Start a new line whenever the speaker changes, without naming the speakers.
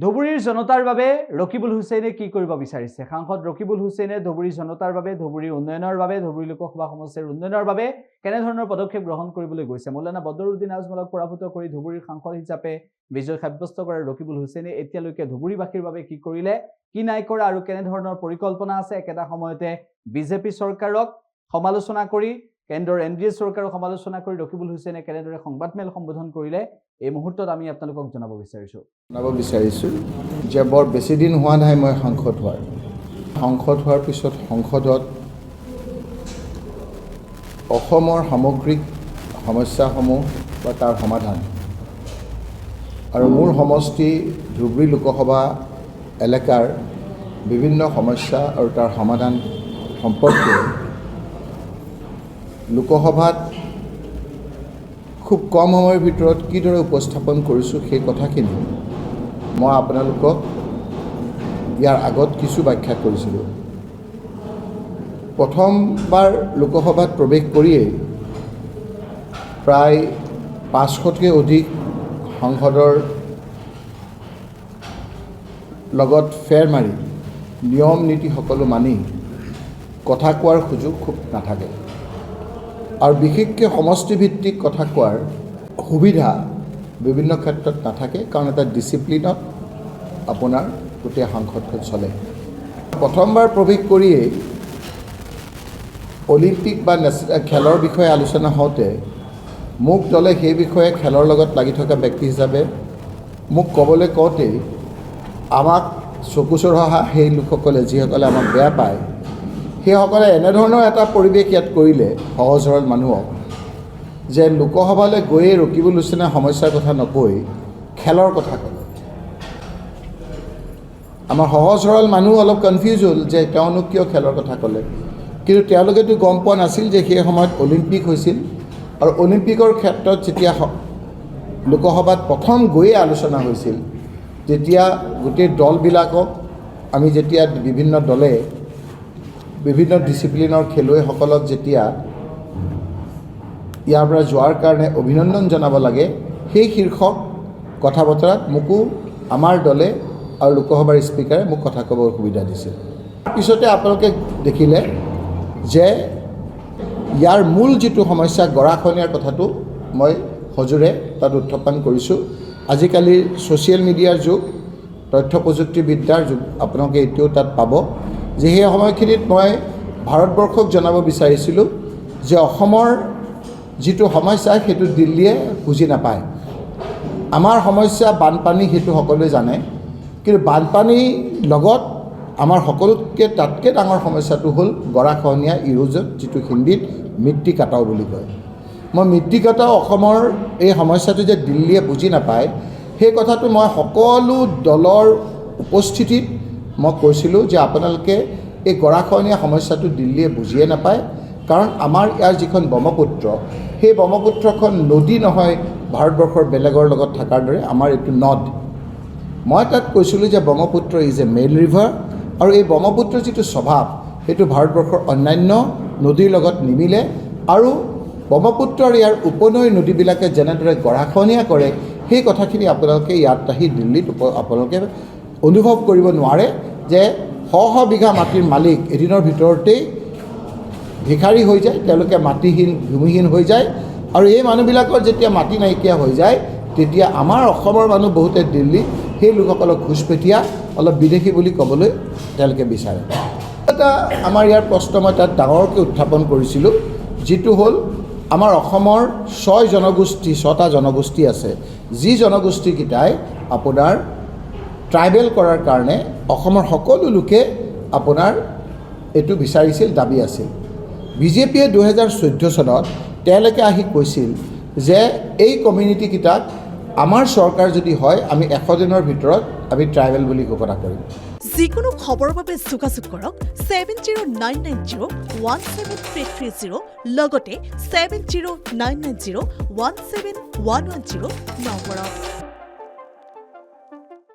ধুবুৰীৰ জনতাৰ বাবে ৰকিবুল হুছেইনে কি কৰিব বিচাৰিছে? সাংসদ ৰকিবুল হুছেইনে ধুবুৰীৰ জনতাৰ বাবে, ধুবুৰীৰ উন্নয়নৰ বাবে, ধুবুৰী লোকসভা সমষ্টিৰ উন্নয়নৰ বাবে কেনেধৰণৰ পদক্ষেপ গ্ৰহণ কৰিবলৈ গৈছে? মৌলানা বদৰুদ্দিন আজমলক পৰাভূত কৰি ধুবুৰীৰ সাংসদ হিচাপে বিজয় সাব্যস্ত কৰা ৰকিবুল হুছেইনে এতিয়ালৈকে ধুবুৰীবাসীৰ বাবে কি কৰিলে, কি নাই কৰা আৰু কেনেধৰণৰ পৰিকল্পনা আছে? একেটা সময়তে বিজেপি চৰকাৰক সমালোচনা কৰি, কেন্দ্ৰৰ এনডিএ চৰকাৰক সমালোচনা কৰি ৰকিবুল হুছেইনে কেনেদৰে সংবাদমেল সম্বোধন কৰিলে, এই মুহূৰ্তত আমি আপোনালোকক জনাব বিচাৰিছোঁ
যে বৰ বেছি দিন হোৱা নাই মই সাংসদ হোৱাৰ পিছত সংসদত অসমৰ সামগ্ৰিক সমস্যাসমূহ বা তাৰ সমাধান আৰু মোৰ সমষ্টি ধুবুৰী লোকসভা এলেকাৰ বিভিন্ন সমস্যা আৰু তাৰ সমাধান সম্পৰ্কে লোকসভাত খুব কম সময়ৰ ভিতৰত কিদৰে উপস্থাপন কৰিছোঁ সেই কথাখিনি মই আপোনালোকক ইয়াৰ আগত কিছু ব্যাখ্যা কৰিছিলোঁ। প্ৰথমবাৰ লোকসভাত প্ৰৱেশ কৰিয়েই প্ৰায় 500তকৈ অধিক সাংসদৰ লগত ফেৰ মাৰি নিয়ম নীতি সকলো মানি কথা কোৱাৰ সুযোগ খুব নাথাকে আৰু বিশেষকৈ সমষ্টিভিত্তিক কথা কোৱাৰ সুবিধা বিভিন্ন ক্ষেত্ৰত নাথাকে, কাৰণ এটা ডিচিপ্লিনত আপোনাৰ গোটেই সাংসদখন চলে। প্ৰথমবাৰ প্ৰৱেশ কৰিয়েই অলিম্পিক বা খেলৰ বিষয়ে আলোচনা হওঁতে মোক দলে সেই বিষয়ে খেলৰ লগত লাগি থকা ব্যক্তি হিচাপে মোক ক'বলৈ কওঁতেই আমাক চকু চৰহা সেই লোকসকলে যিসকলে আমাক বেয়া পায় সেইসকলে এনেধৰণৰ এটা পৰিৱেশ ইয়াত কৰিলে সহজ সৰল মানুহক, যে লোকসভালৈ গৈয়ে ৰকিবুল হুছেইনে সমস্যাৰ কথা নকৈ খেলৰ কথা ক'লে। আমাৰ সহজ সৰল মানুহ অলপ কনফিউজ হ'ল যে তেওঁনো কিয় খেলৰ কথা ক'লে, কিন্তু তেওঁলোকেতো গম পোৱা নাছিল যে সেই সময়ত অলিম্পিক হৈছিল আৰু অলিম্পিকৰ ক্ষেত্ৰত যেতিয়া লোকসভাত প্ৰথম গৈয়ে আলোচনা হৈছিল, তেতিয়া গোটেই দলবিলাকক আমি যেতিয়া বিভিন্ন দলে বিভিন্ন ডিচিপ্লিনৰ খেলুৱৈসকলক যেতিয়া ইয়াৰ পৰা যোৱাৰ কাৰণে অভিনন্দন জনাব লাগে, সেই শীৰ্ষক কথা বতৰাত মোকো আমাৰ দলে আৰু লোকসভাৰ স্পীকাৰে মোক কথা ক'বৰ সুবিধা দিছিল। পিছতে আপোনালোকে দেখিলে যে ইয়াৰ মূল যিটো সমস্যা গৰাখহনীয়াৰ কথাটো মই সজোৰে তাত উত্থাপন কৰিছোঁ। আজিকালি ছ'চিয়েল মিডিয়াৰ যুগ, তথ্য প্ৰযুক্তিবিদ্যাৰ যুগ, আপোনালোকে এতিয়াও তাত পাব যে সেই সময়খিনিত মই ভাৰতবৰ্ষক জনাব বিচাৰিছিলোঁ যে অসমৰ যিটো সমস্যা সেইটো দিল্লীয়ে বুজি নাপায়। আমাৰ সমস্যা বানপানী, সেইটো সকলোৱে জানে, কিন্তু বানপানীৰ লগত আমাৰ সকলোতকৈ তাতকৈ ডাঙৰ সমস্যাটো হ'ল গৰাখহনীয়া, ইৰোজন, যিটো হিন্দীত মৃত্তি কাটাও বুলি কয়। মই মৃত্তি কাটাও অসমৰ এই সমস্যাটো যে দিল্লীয়ে বুজি নাপায়, সেই কথাটো মই সকলো দলৰ উপস্থিতিত মই কৈছিলোঁ যে আপোনালোকে এই গৰাখহনীয়া সমস্যাটো দিল্লীয়ে বুজিয়ে নাপায়, কাৰণ আমাৰ ইয়াৰ যিখন ব্ৰহ্মপুত্ৰ, সেই ব্ৰহ্মপুত্ৰখন নদী নহয় ভাৰতবৰ্ষৰ বেলেগৰ লগত থকাৰ দৰে, আমাৰ এইটো নদ। মই তাত কৈছিলোঁ যে Brahmaputra is a main river, আৰু এই ব্ৰহ্মপুত্ৰৰ যিটো স্বভাৱ সেইটো ভাৰতবৰ্ষৰ অন্যান্য নদীৰ লগত নিমিলে, আৰু ব্ৰহ্মপুত্ৰৰ ইয়াৰ উপনৈ নদীবিলাকে যেনেদৰে গৰাখহনীয়া কৰে সেই কথাখিনি আপোনালোকে ইয়াত আহি দিল্লীত আপোনালোকে অনুভৱ কৰিব নোৱাৰে যে শ শ বিঘা মাটিৰ মালিক এদিনৰ ভিতৰতেই ভিখাৰী হৈ যায়, তেওঁলোকে মাটিহীন ভূমিহীন হৈ যায়, আৰু এই মানুহবিলাকৰ যেতিয়া মাটি নাইকিয়া হৈ যায় তেতিয়া আমাৰ অসমৰ মানুহ বহুতে দিল্লীত সেই লোকসকলক ঘুচপেঠীয়া, অলপ বিদেশী বুলি ক'বলৈ তেওঁলোকে বিচাৰে। এটা আমাৰ ইয়াৰ প্ৰশ্ন মই তাত ডাঙৰকৈ উত্থাপন কৰিছিলোঁ, যিটো হ'ল আমাৰ অসমৰ 6টা জনগোষ্ঠী আছে, যি জনগোষ্ঠীকেইটাই আপোনাৰ ট্ৰাইবেল কৰাৰ কাৰণে অসমৰ সকলো লোকে আপোনাৰ এইটো বিচাৰিছিল, দাবী আছিল। বিজেপিয়ে 2014 চনত তেওঁলোকে আহি কৈছিল যে এই কমিউনিটিকেইটাক আমাৰ চৰকাৰ যদি হয় আমি 100 দিনৰ ভিতৰত আমি ট্ৰাইবেল বুলি ঘোষণা কৰিম।
যিকোনো খবৰৰ বাবে যোগাযোগ কৰক 7099017330 লগতে 7099017110 নম্বৰত।